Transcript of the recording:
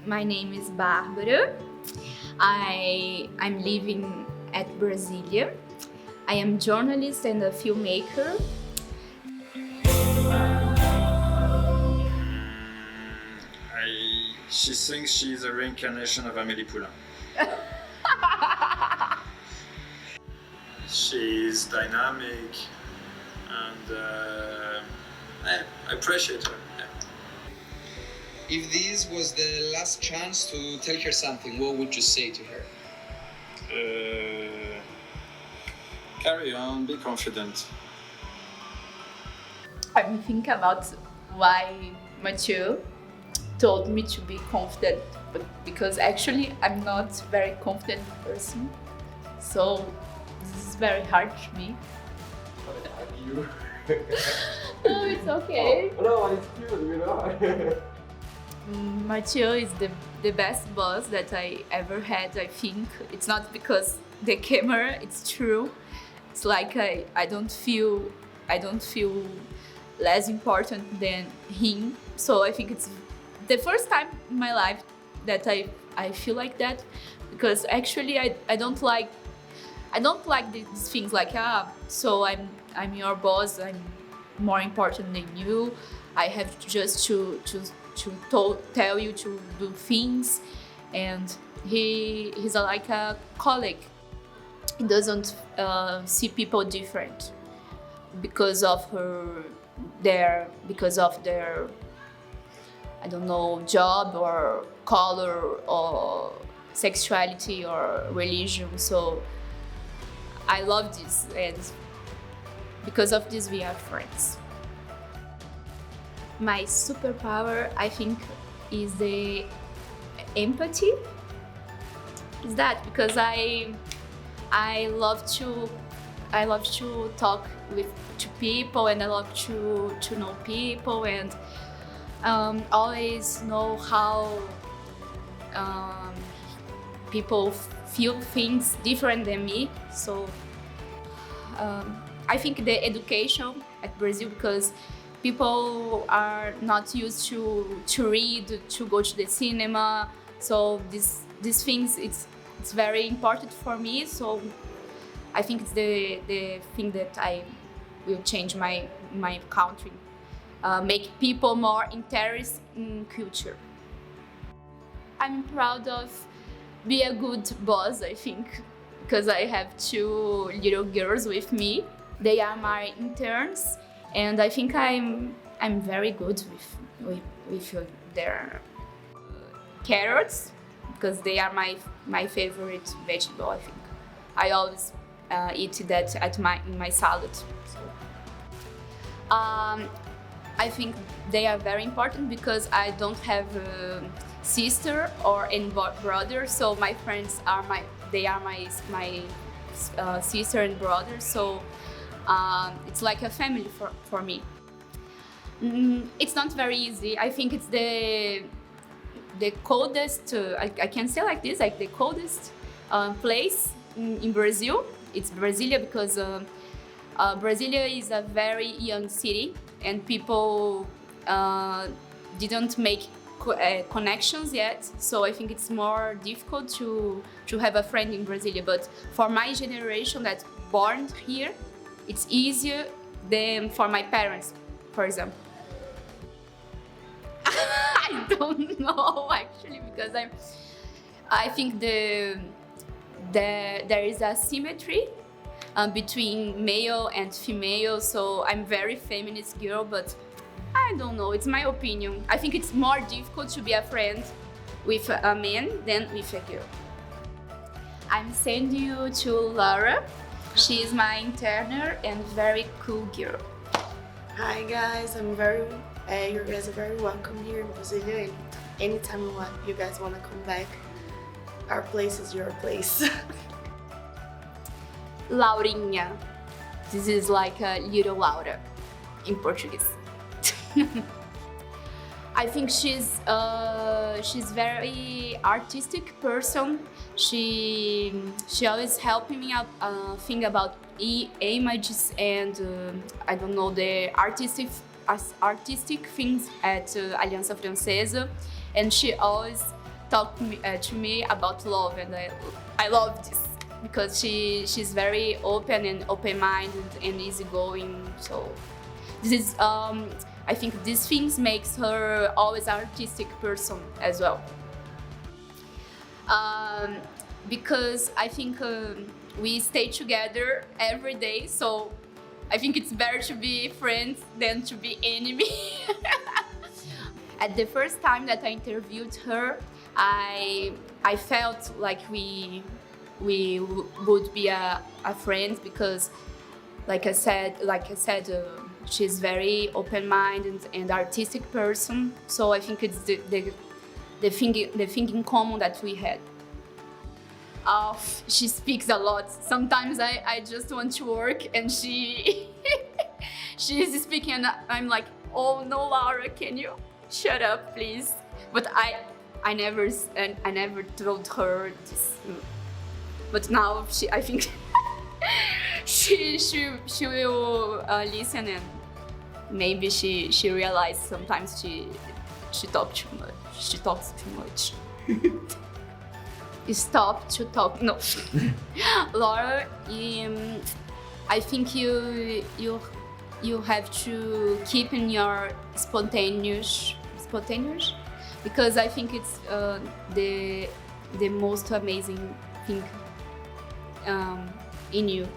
My name is Bárbara. I'm living at Brasilia. I am journalist and a filmmaker. She thinks she's a reincarnation of Amélie Poulain. She's dynamic and I appreciate her. Yeah. If this was the last chance to tell her something, what would you say to her? Carry on, be confident. I'm thinking about why Matthieu told me to be confident, but because actually I'm not a very confident person. So this is very hard to me. You. No, it's okay. Oh, no, it's cute, you know. Matthieu is the best boss that I ever had, I think. It's not because the camera, it's true. It's like I don't feel less important than him. So I think it's the first time in my life that I feel like that, because actually I don't like these things like so I'm your boss, I'm more important than you, I have just to tell you to do things. And he's like a colleague. He doesn't see people different because of their I don't know, job or color or sexuality or religion. So I love this, and because of this we are friends. My superpower, I think, is the empathy. Is that because I love to talk to people, and I love to know people, and always know how people feel things different than me. So I think the education at Brazil, because people are not used to read, to go to the cinema. So these things, it's very important for me. So I think it's the thing that I will change my country, make people more interested in culture. I'm proud of be a good boss, I think, because I have 2 little girls with me. They are my interns, and I think I'm very good with their carrots, because they are my favorite vegetable. I think I always eat that in my salad. So, I think they are very important because I don't have a sister or any brother. So my friends are my sister and brother. So it's like a family for me. It's not very easy. I think it's the coldest. I can say like this, like the coldest place in Brazil. It's Brasilia, because Brasilia is a very young city, and people didn't make connections yet. So I think it's more difficult to have a friend in Brasilia. But for my generation that's born here, it's easier than for my parents, for example. I don't know actually, because I think there is a symmetry between male and female. So I'm very feminist girl, but I don't know, it's my opinion. I think it's more difficult to be a friend with a man than with a girl. I'm sending you to Laura. She is my interner and very cool girl. Hi guys, you guys are very welcome here in Brasilia, and anytime you guys want to come back, our place is your place. Laurinha. This is like a little Laura in Portuguese. I think she's very artistic person. She always helping me out think about images and I don't know, the artistic things at Aliança Francesa, and she always talk to me about love, and I love this because she's very open and open-minded and easygoing. So this is I think these things makes her always artistic person as well. Because I think we stay together every day, so I think it's better to be friends than to be enemy. At the first time that I interviewed her, I felt like we would be a friend because, like I said, she's very open-minded and artistic person. So I think it's the thing in common that we had. She speaks a lot. Sometimes I just want to work and she is speaking and I'm like, oh no, Laura, can you shut up, please? But I never told her this. But now I think she will listen, and maybe she realized sometimes she talks too much. She talks too much. Stop to talk. No, Laura. I think you have to keep in your spontaneous, because I think it's the most amazing thing in you.